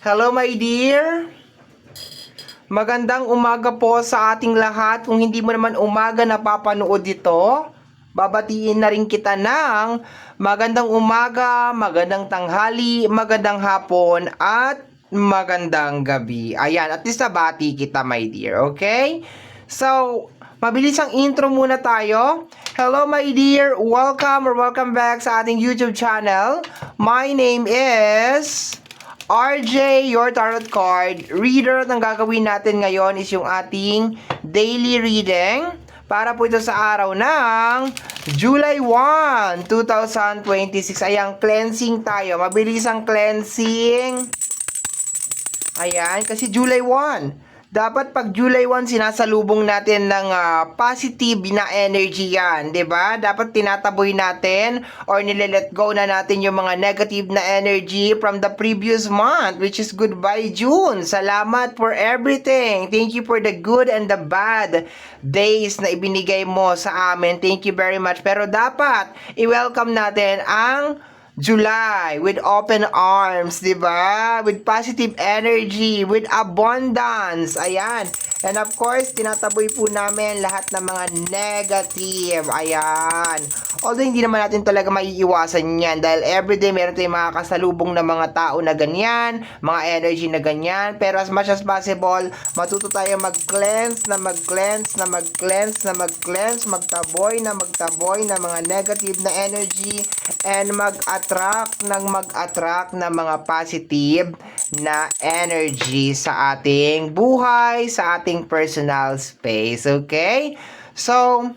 Hello my dear! Magandang umaga po sa ating lahat. Kung hindi mo naman umaga napapanood ito, babatiin na rin kita ng magandang umaga, magandang tanghali, magandang hapon, at magandang gabi. Ayan, at least nabati kita my dear, okay? So, mabilis ang intro muna tayo. Hello my dear, welcome or welcome back sa ating YouTube channel. My name is RJ, your tarot card reader. At ang gagawin natin ngayon is yung ating daily reading para po ito sa araw ng July 1, 2026. Ayan, cleansing tayo. Mabilis ang cleansing. Ayan, kasi July 1. Dapat pag July 1, sinasalubong natin ng positive na energy yan, 'di ba? Dapat tinataboy natin or nile-let go na natin yung mga negative na energy from the previous month, which is goodbye June. Salamat for everything. Thank you for the good and the bad days na ibinigay mo sa amin. Thank you very much. Pero dapat i-welcome natin ang July with open arms, 'di ba? With positive energy, with abundance. Ayan. And of course, tinataboy po namin lahat ng mga negative. Ayan. Although hindi naman natin talaga maiiwasan yan dahil everyday meron tayong mga kasalubong na mga tao na ganyan, mga energy na ganyan. Pero as much as possible, matuto tayo mag-cleanse, magtaboy ng mga negative na energy and mag-attract ng mga positive na energy sa ating buhay, sa ating personal space. Okay? So,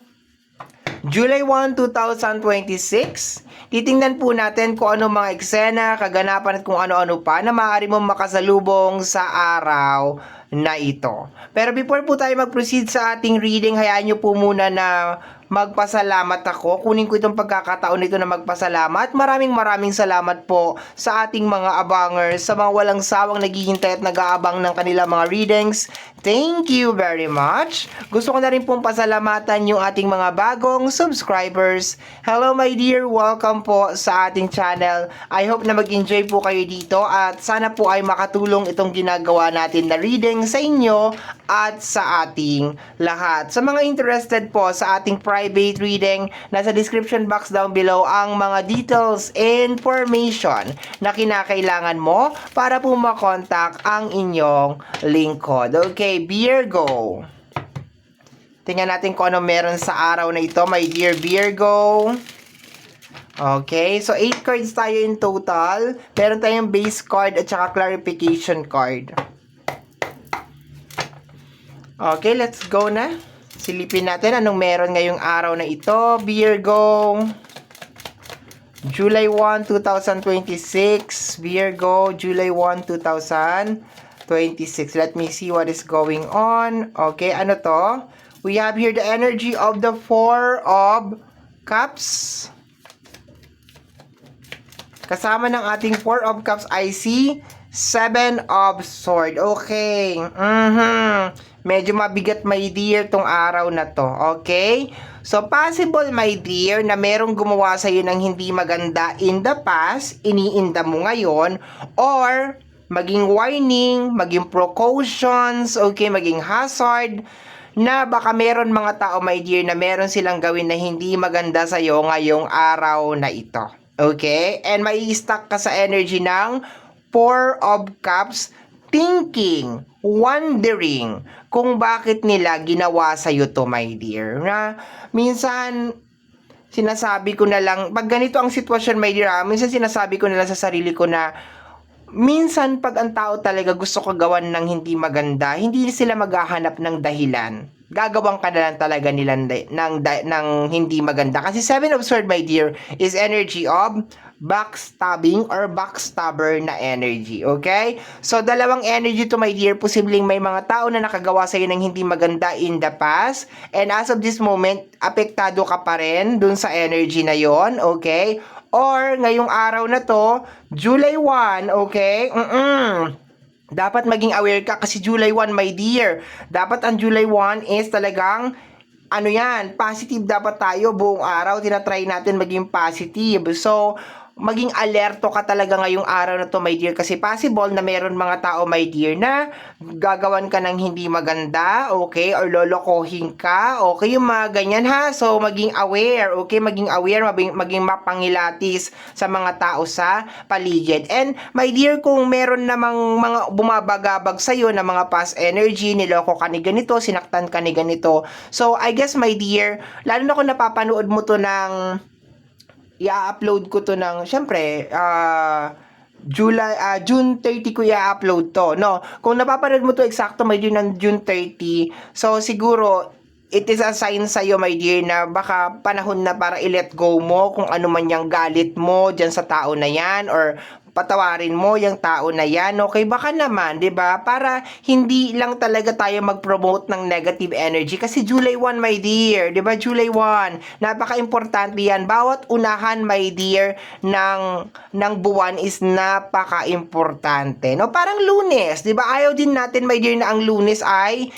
July 1, 2026, titingnan po natin kung ano mga eksena, kaganapan at kung ano-ano pa na maaari mong makasalubong sa araw na ito. Pero before po tayo mag-proceed sa ating reading, hayaan nyo po muna na magpasalamat ako. Kunin ko itong pagkakataon nito na magpasalamat. Maraming salamat po sa ating mga abangers, sa mga walang sawang naghihintay at nag-aabang ng kanilang mga readings. Thank you very much. Gusto ko na rin pong pasalamatan yung ating mga bagong subscribers. Hello my dear, welcome po sa ating channel. I hope na mag-enjoy po kayo dito at sana po ay makatulong itong ginagawa natin na reading sa inyo at sa ating lahat. Sa mga interested po sa ating private reading, nasa description box down below ang mga details, information na kinakailangan mo para po makontak ang inyong lingkod. Okay, Virgo. Tingnan natin kung ano meron sa araw na ito, my dear Virgo. Okay, so 8 cards tayo in total. Meron tayong base card at saka clarification card. Okay, let's go na. Silipin natin anong meron ngayong araw na ito, Virgo. July 1, 2026. Virgo, July 1, 2026. Let me see what is going on. Okay, ano to? We have here the energy of the Four of Cups. Kasama ng ating Four of Cups, I see Seven of Swords. Okay. Medyo mabigat, my dear, tong araw na to. Okay? So, possible, my dear, na merong gumawa sa'yo ng hindi maganda in the past, iniinda mo ngayon, or maging warning, maging precautions, okay, maging hazard, na baka meron mga tao, my dear, na meron silang gawin na hindi maganda sa'yo ngayong araw na ito. Okay? And may stuck ka sa energy ng Four of Cups, thinking, wondering kung bakit nila ginawa sa'yo to, my dear. Na minsan, sinasabi ko na lang, pag ganito ang sitwasyon, my dear, minsan sinasabi ko na lang sa sarili ko na, minsan pag ang tao talaga gusto ko gawan ng hindi maganda, hindi sila maghahanap ng dahilan. Gagawang ka na lang talaga nila ng hindi maganda. Kasi Seven of Swords, my dear, is energy of backstabbing or backstabber na energy. Okay? So, dalawang energy to, my dear. Posibleng may mga tao na nakagawa sa'yo ng hindi maganda in the past. And as of this moment, apektado ka pa rin dun sa energy na yon. Okay? Or, ngayong araw na to, July 1, okay? Dapat maging aware ka kasi July 1, my dear. Dapat ang July 1 is talagang ano yan, positive dapat tayo buong araw. Tinatry natin maging positive. So, maging alerto ka talaga ngayong araw na to, my dear, kasi possible na meron mga tao, my dear, na gagawan ka ng hindi maganda, okay, or lolokohin ka, okay, yung mga ganyan, ha. So maging aware, okay, maging aware, maging mapangilatis sa mga tao sa paligid. And my dear, kung meron namang mga bumabagabag sa'yo na mga past energy, niloko ka ni ganito, sinaktan ka ni ganito, so I guess, my dear, lalo na kung napapanood mo to ng i-upload ko to ng, syempre, June 30 ko i-upload to, no? Kung napapanood mo to eksakto, my dear, ng June 30, so siguro, it is a sign sa'yo, my dear, na baka panahon na para i-let go mo kung ano man yung galit mo dyan sa tao na yan, or patawarin mo yung tao na yan, okay? Baka naman, 'di ba? Para hindi lang talaga tayo mag-promote ng negative energy kasi July 1, my dear, 'di ba? July 1, napaka-importante yan. Bawat unahan, my dear, ng buwan is napaka-importante. No, parang Lunes, 'di ba? Ayaw din natin, my dear, na ang Lunes ay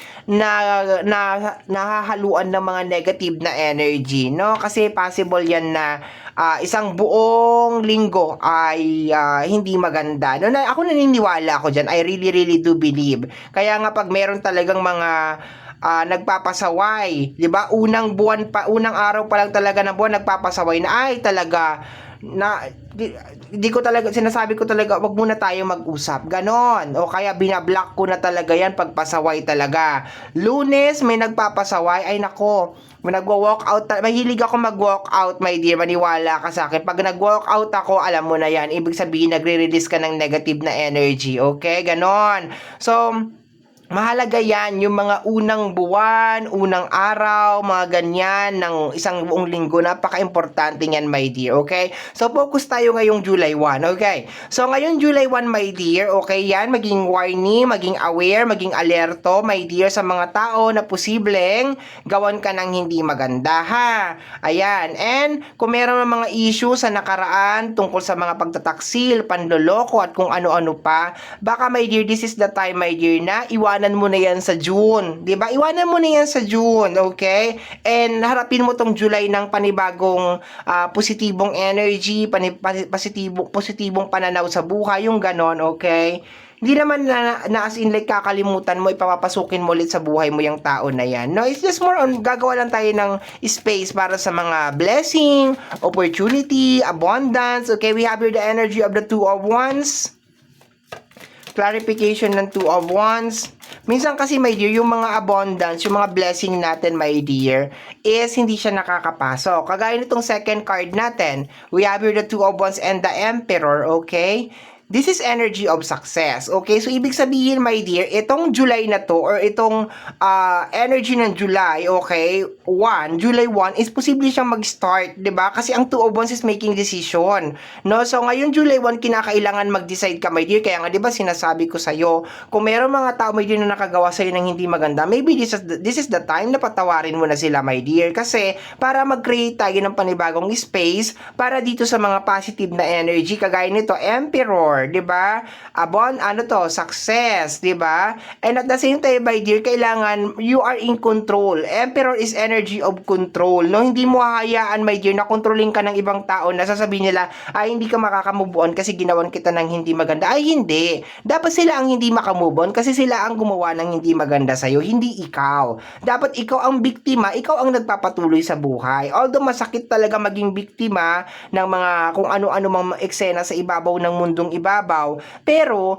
nahahaluan ng mga negative na energy, no? Kasi possible yan na isang buong linggo ay hindi maganda. No, ako naniniwala ako dyan. I really, really do believe. Kaya nga pag meron talagang mga nagpapasaway, 'di ba? Unang araw pa lang talaga ng buwan nagpapasaway na ay talaga na di ko talaga sinasabi ko talaga wag muna tayo mag-usap ganon, o kaya binablock ko na talaga yan pagpasaway talaga. Lunes may nagpapasaway, ay nako, nagwo-walk out, mahilig ako mag-walk out, my dear, maniwala ka sa akin. Pag nag-walk out ako, alam mo na yan, ibig sabihin nagre-release ka ng negative na energy, okay, ganon. So mahalaga yan, yung mga unang buwan, unang araw, mga ganyan ng isang buong linggo, napaka-importante yan, my dear, okay? So, focus tayo ngayong July 1, okay? So, ngayong July 1, my dear, okay, yan, maging warning, maging aware, maging alerto, my dear, sa mga tao na posibleng gawan ka ng hindi maganda, ha? Ayan, and kung meron mga issue sa nakaraan tungkol sa mga pagtataksil, panloloko, at kung ano-ano pa, baka, my dear, this is the time, my dear, na iwanan mo na yan sa June, 'di ba? Iwanan mo na yan sa June, okay? And harapin mo tong July ng panibagong positibong energy, positibong pananaw sa buhay, yung ganon, okay? Hindi naman na as in like kakalimutan mo, ipapapasukin mo ulit sa buhay mo yung tao na yan. No, it's just more on gagawa lang tayo ng space para sa mga blessing, opportunity, abundance. Okay, we have here the energy of the Two of Wands. Clarification ng Two of Wands. Minsan kasi, my dear, yung mga abundance, yung mga blessing natin, my dear, is hindi siya nakakapasok. Kagaya nitong second card natin, we have here the Two of Wands and the Emperor, okay? This is energy of success, okay? So, ibig sabihin, my dear, itong July na to, or itong energy ng July, okay, July 1, is posible siyang mag-start, di ba? Kasi ang Two of Wands is making decision, no? So, ngayon, July 1, kinakailangan mag-decide ka, my dear. Kaya nga, di ba, sinasabi ko sa'yo, kung meron mga tao, my dear, na nakagawa sa'yo ng hindi maganda, maybe this is the time na patawarin mo na sila, my dear. Kasi, para mag-create tayo ng panibagong space, para dito sa mga positive na energy, kagaya nito, Emperor, 'di ba? Success, 'di ba? And at the same time, my dear, kailangan you are in control. Emperor is energy of control. No, hindi mo hahayaan, my dear, na kontrolin ka ng ibang tao na sasabihin nila, ay hindi ka makakamove on kasi ginawan kita ng hindi maganda. Ay hindi. Dapat sila ang hindi makamove on kasi sila ang gumawa ng hindi maganda sa iyo, hindi ikaw. Dapat ikaw ang biktima, ikaw ang nagpapatuloy sa buhay. Although masakit talaga maging biktima ng mga kung ano-ano mang eksena sa ibabaw ng mundong ibabaw, pero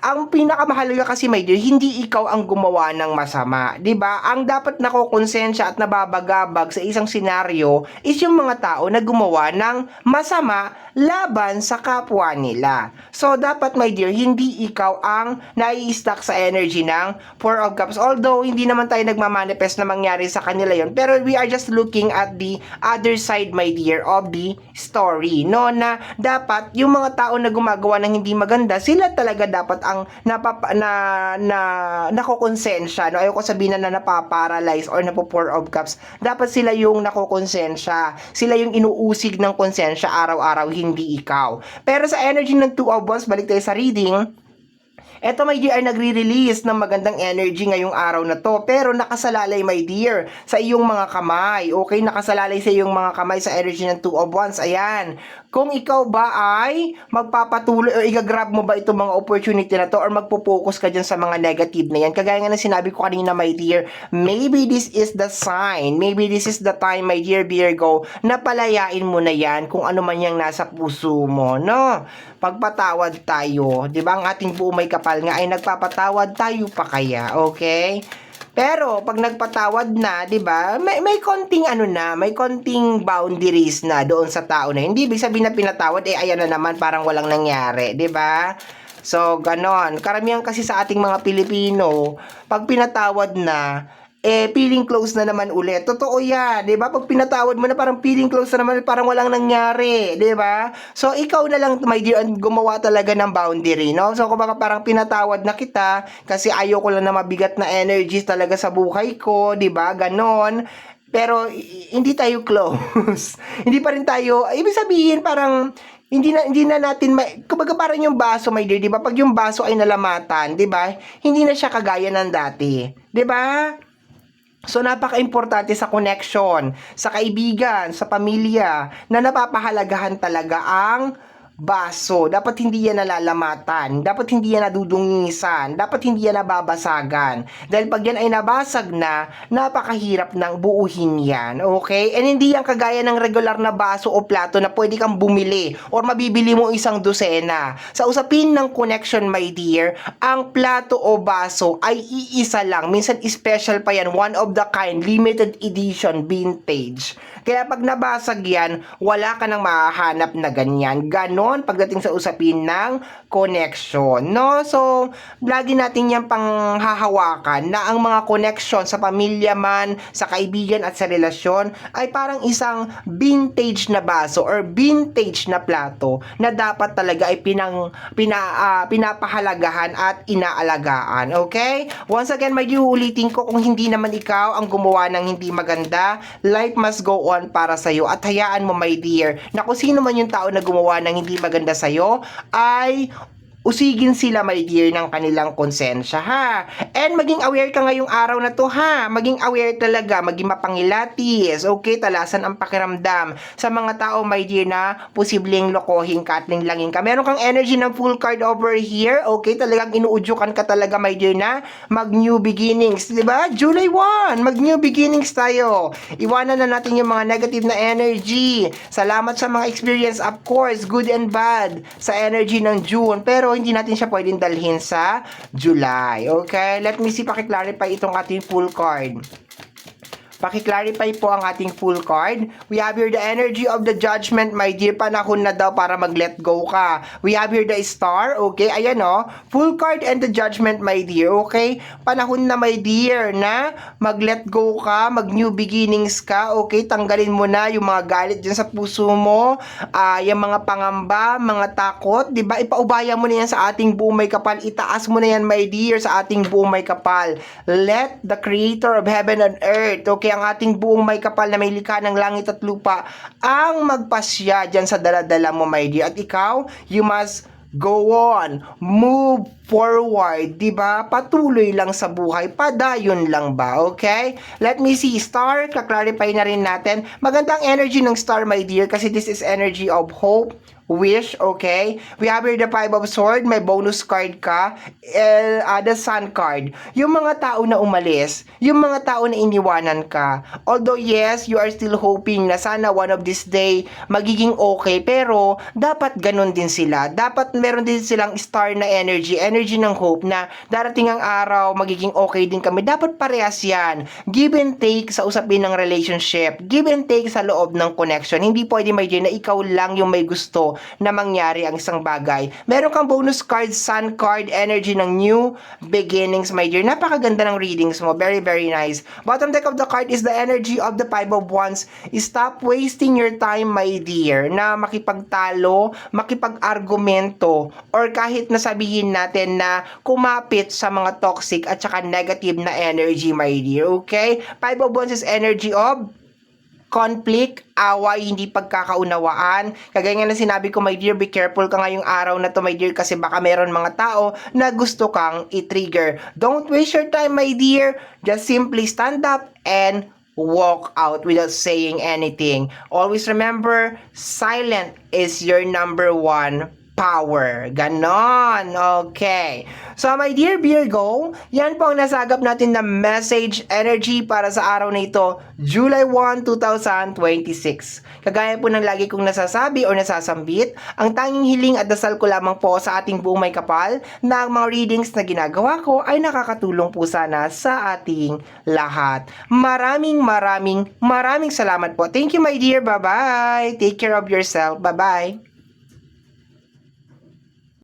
ang pinakamahalaga kasi, my dear, hindi ikaw ang gumawa ng masama, 'di ba? Ang dapat nakokonsensya at nababagabag sa isang senaryo is yung mga tao na gumawa ng masama laban sa kapwa nila. So dapat, my dear, hindi ikaw ang nai-stuck sa energy ng Four of Cups. Although hindi naman tayo nagmamanifest na mangyari sa kanila yon, pero we are just looking at the other side, my dear, of the story, no, na dapat yung mga tao na gumagawa ng hindi maganda, sila talaga dapat ang nakokonsensya, no? Ayoko sabihin na napaparalyze or napo-Four of Cups. Dapat sila yung nakokonsensya, sila yung inuusig ng konsensya araw-araw, hindi ikaw. Pero sa energy ng Two of Wands, balik tayo sa reading, Eto my dear ay nagre-release ng magandang energy ngayong araw na to. Pero nakasalalay my dear sa iyong mga kamay. Okay, nakasalalay sa iyong mga kamay sa energy ng Two of Wands. Ayan. Kung ikaw ba ay magpapatuloy o igagrab mo ba itong mga opportunity na to or magpo-focus ka dyan sa mga negative na yan. Kagaya nga ng sinabi ko kanina my dear, maybe this is the sign. Maybe this is the time my dear Virgo na palayain mo na yan kung ano man yung nasa puso mo. No? Pagpatawad tayo. Di ba ang ating buo may kapal nga ay nagpapatawad tayo pa kaya. Okay? Pero pag nagpatawad na, 'di ba? May konting may konting boundaries na doon sa tao na. Hindi ibig sabihin na pinatawad ayan na naman parang walang nangyari, 'di ba? So, ganon. Karamihan kasi sa ating mga Pilipino, pag pinatawad na, feeling close na naman ulit. Totoo yan, di ba? Pag pinatawad mo na parang feeling close na naman, parang walang nangyari, di ba? So, ikaw na lang, my dear, ang gumawa talaga ng boundary, no? So, kung baka parang pinatawad na kita, kasi ayoko lang na mabigat na energies talaga sa buhay ko, di ba? Ganon. Pero, hindi tayo close. Hindi pa rin tayo, ibig sabihin, parang, hindi na natin kumbaga parang yung baso my dear, 'di ba? Pag yung baso ay nalamatan, 'di ba? Hindi na siya kagaya ng dati, 'di ba? So, napaka-importante sa connection, sa kaibigan, sa pamilya, na napapahalagahan talaga ang baso. Dapat hindi yan nalalamatan. Dapat hindi yan nadudungisan. Dapat hindi yan nababasagan. Dahil pag yan ay nabasag na, napakahirap ng buuhin yan. Okay? And hindi yan kagaya ng regular na baso o plato na pwede kang bumili or mabibili mo isang dosena. Sa usapin ng connection, my dear, ang plato o baso ay iisa lang. Minsan special pa yan. One of the kind. Limited edition. Vintage. Kaya pag nabasag yan, wala ka nang mahahanap na ganyan. Ganon pagdating sa usapin ng connection, no? So, lagi natin yan pang hahawakan na ang mga connection sa pamilya man, sa kaibigan at sa relasyon ay parang isang vintage na baso or vintage na plato na dapat talaga ay pinapahalagahan at inaalagaan. Okay? Once again, may ulitin ko, kung hindi naman ikaw ang gumawa ng hindi maganda, life must go on para sa'yo at hayaan mo my dear na kung sino man yung tao na gumawa ng hindi maganda sa'yo ay usigin sila my dear ng kanilang konsensya ha. And maging aware ka ngayong araw na to ha. Maging aware talaga, maging mapangilatis. Okay, talasan ang pakiramdam sa mga tao my dear na posibleng lokohin ka at linglangin ka. Meron kang energy ng full card over here. Okay, talagang inuudyukan ka talaga my dear na mag new beginnings, 'di ba? July 1, mag new beginnings tayo. Iwanan na natin yung mga negative na energy. Salamat sa mga experience, of course, good and bad sa energy ng June. Pero hindi natin siya pwedeng dalhin sa July. Okay? Let me see, paki-clarify itong ating full card. Paki-clarify po ang ating full card. We have here the energy of the judgment, my dear. Panahon na daw para mag-let go ka. We have here the star, okay? Ayan o. Full card and the judgment, my dear, okay? Panahon na, my dear, na mag-let go ka, mag-new beginnings ka, okay? Tanggalin mo na yung mga galit dyan sa puso mo, yung mga pangamba, mga takot, diba? Ipaubaya mo na yan sa ating buong may kapal. Itaas mo na yan, my dear, sa ating buong may kapal. Let the creator of heaven and earth, okay? Ang ating buong may kapal na may likha ng langit at lupa ang magpasya dyan sa daladala mo my dear. At ikaw, you must go on, move forward, diba? Patuloy lang sa buhay, padayon lang ba, okay? Let me see, star, kaklarify na rin natin. Magandang energy ng star my dear kasi this is energy of hope, wish, okay? We have here the Five of Swords, may bonus card ka, the Sun card. Yung mga tao na umalis, yung mga tao na iniwanan ka, although yes, you are still hoping na sana one of this day magiging okay, pero dapat ganun din sila. Dapat meron din silang star na energy ng hope na darating ang araw, magiging okay din kami. Dapat parehas yan. Give and take sa usapin ng relationship. Give and take sa loob ng connection. Hindi pwede may na ikaw lang yung may gusto na mangyari ang isang bagay. Meron kang bonus card, Sun card, energy ng new beginnings, my dear. Napakaganda ng readings mo. Very, very nice. Bottom deck of the card is the energy of the Five of Wands. Stop wasting your time, my dear, na makipagtalo, makipag-argumento, or kahit na sabihin natin na kumapit sa mga toxic at saka negative na energy, my dear. Okay? Five of Wands is energy of conflict, away, hindi pagkakaunawaan. Kagaya nga na sinabi ko, my dear, be careful ka ngayong araw na to, my dear, kasi baka meron mga tao na gusto kang i-trigger. Don't waste your time, my dear. Just simply stand up and walk out without saying anything. Always remember, silent is your number one power. Ganon. Okay. So, my dear Virgo, yan po ang nasagap natin na message energy para sa araw na ito, July 1, 2026. Kagaya po ng lagi kong nasasabi o nasasambit, ang tanging hiling at dasal ko lamang po sa ating buong may kapal na ang mga readings na ginagawa ko ay nakakatulong po sana sa ating lahat. Maraming salamat po. Thank you, my dear. Bye-bye. Take care of yourself. Bye-bye.